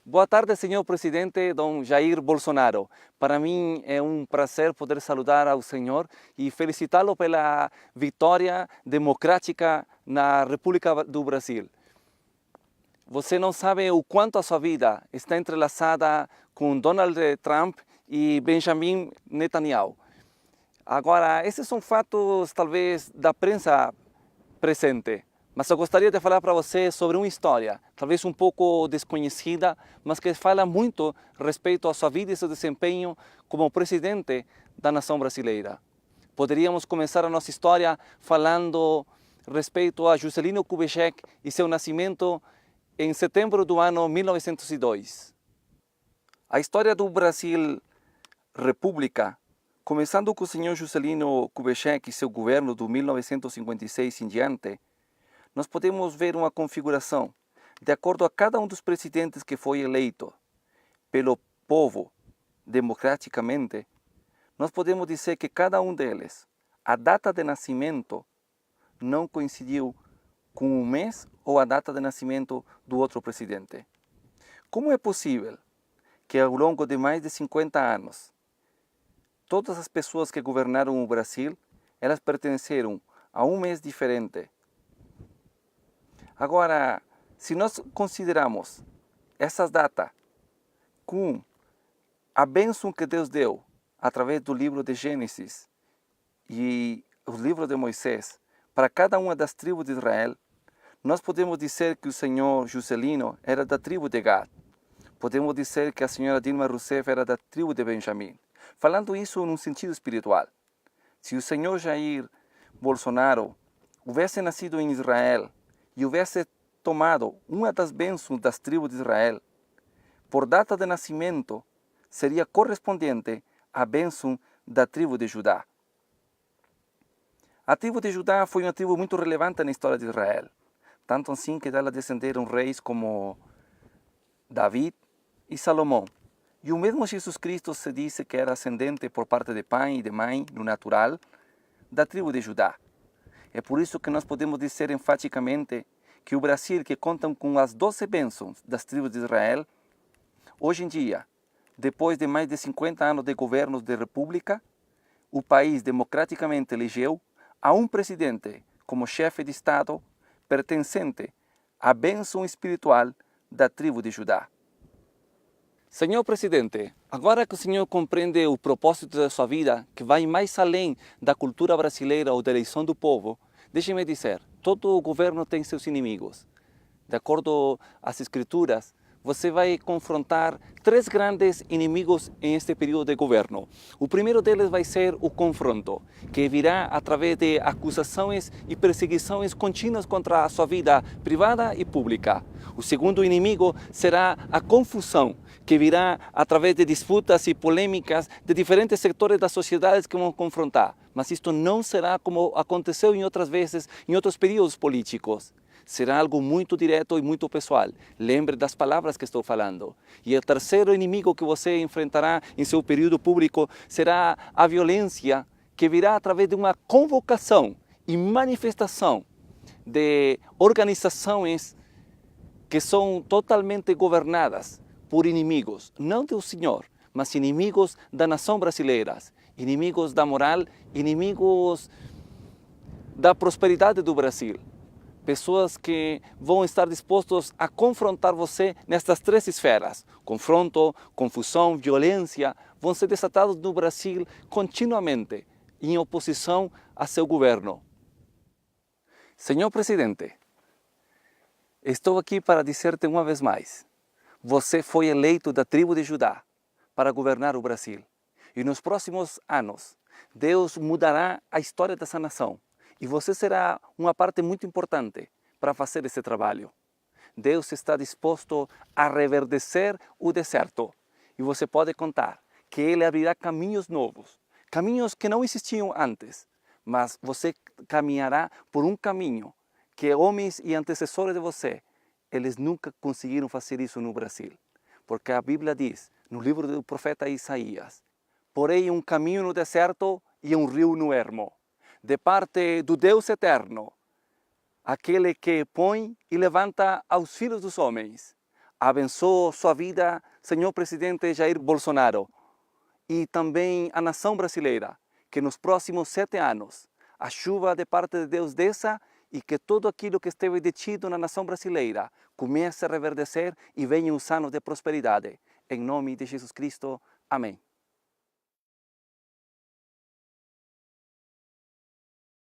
Boa tarde, senhor presidente Dom Jair Bolsonaro. Para mim é um prazer poder saludar ao senhor e felicitá-lo pela vitória democrática na República do Brasil. Você não sabe o quanto a sua vida está entrelaçada com Donald Trump e Benjamin Netanyahu. Agora, esses são fatos talvez da prensa presente. Mas eu gostaria de falar para você sobre uma história, talvez um pouco desconhecida, mas que fala muito a respeito à sua vida e seu desempenho como presidente da nação brasileira. Poderíamos começar a nossa história falando a respeito a Juscelino Kubitschek e seu nascimento em setembro do ano 1902. A história do Brasil República, começando com o senhor Juscelino Kubitschek e seu governo de 1956 em diante, nós podemos ver uma configuração, de acordo a cada um dos presidentes que foi eleito pelo povo democraticamente, nós podemos dizer que cada um deles, a data de nascimento não coincidiu com o mês ou a data de nascimento do outro presidente. Como é possível que ao longo de mais de 50 anos, todas as pessoas que governaram o Brasil, elas pertenceram a um mês diferente? Agora, se nós consideramos essas datas com a bênção que Deus deu através do livro de Gênesis e os livros de Moisés para cada uma das tribos de Israel, nós podemos dizer que o senhor Juscelino era da tribo de Gad. Podemos dizer que a senhora Dilma Rousseff era da tribo de Benjamim. Falando isso num sentido espiritual. Se o senhor Jair Bolsonaro houvesse nascido em Israel e houvesse tomado uma das bênçãos das tribos de Israel, por data de nascimento, seria correspondente à bênção da tribo de Judá. A tribo de Judá foi uma tribo muito relevante na história de Israel, tanto assim que dela descenderam reis como David e Salomão. E o mesmo Jesus Cristo se disse que era ascendente por parte de pai e de mãe, no natural, da tribo de Judá. É por isso que nós podemos dizer enfaticamente que o Brasil, que conta com as 12 bênçãos das tribos de Israel, hoje em dia, depois de mais de 50 anos de governos de república, o país democraticamente elegeu a um presidente como chefe de Estado pertencente à bênção espiritual da tribo de Judá. Senhor presidente, agora que o senhor compreende o propósito da sua vida, que vai mais além da cultura brasileira ou da eleição do povo, deixe-me dizer, todo governo tem seus inimigos. De acordo às escrituras, você vai confrontar 3 grandes inimigos em este período de governo. O primeiro deles vai ser o confronto, que virá através de acusações e perseguições contínuas contra a sua vida privada e pública. O segundo inimigo será a confusão, que virá através de disputas e polêmicas de diferentes setores das sociedades que vão confrontar. Mas isto não será como aconteceu em outras vezes, em outros períodos políticos. Será algo muito direto e muito pessoal. Lembre das palavras que estou falando. E o terceiro inimigo que você enfrentará em seu período público será a violência, que virá através de uma convocação e manifestação de organizações que são totalmente governadas por inimigos, não do Senhor, mas inimigos da nação brasileira, inimigos da moral, inimigos da prosperidade do Brasil. Pessoas que vão estar dispostos a confrontar você nestas 3 esferas. Confronto, confusão, violência, vão ser desatados no Brasil continuamente, em oposição a seu governo. Senhor presidente, estou aqui para dizer-te uma vez mais, você foi eleito da tribo de Judá para governar o Brasil. E nos próximos anos, Deus mudará a história dessa nação. E você será uma parte muito importante para fazer esse trabalho. Deus está disposto a reverdecer o deserto. E você pode contar que Ele abrirá caminhos novos, caminhos que não existiam antes. Mas você caminhará por um caminho que homens e antecessores de você, eles nunca conseguiram fazer isso no Brasil. Porque a Bíblia diz, no livro do profeta Isaías, porém um caminho no deserto e um rio no ermo, de parte do Deus eterno, aquele que põe e levanta aos filhos dos homens, abençoe sua vida, senhor presidente Jair Bolsonaro, e também a nação brasileira, que nos próximos 7 anos a chuva de parte de Deus desça e que tudo aquilo que esteve detido na nação brasileira comece a reverdecer e venha uns anos de prosperidade. Em nome de Jesus Cristo. Amém.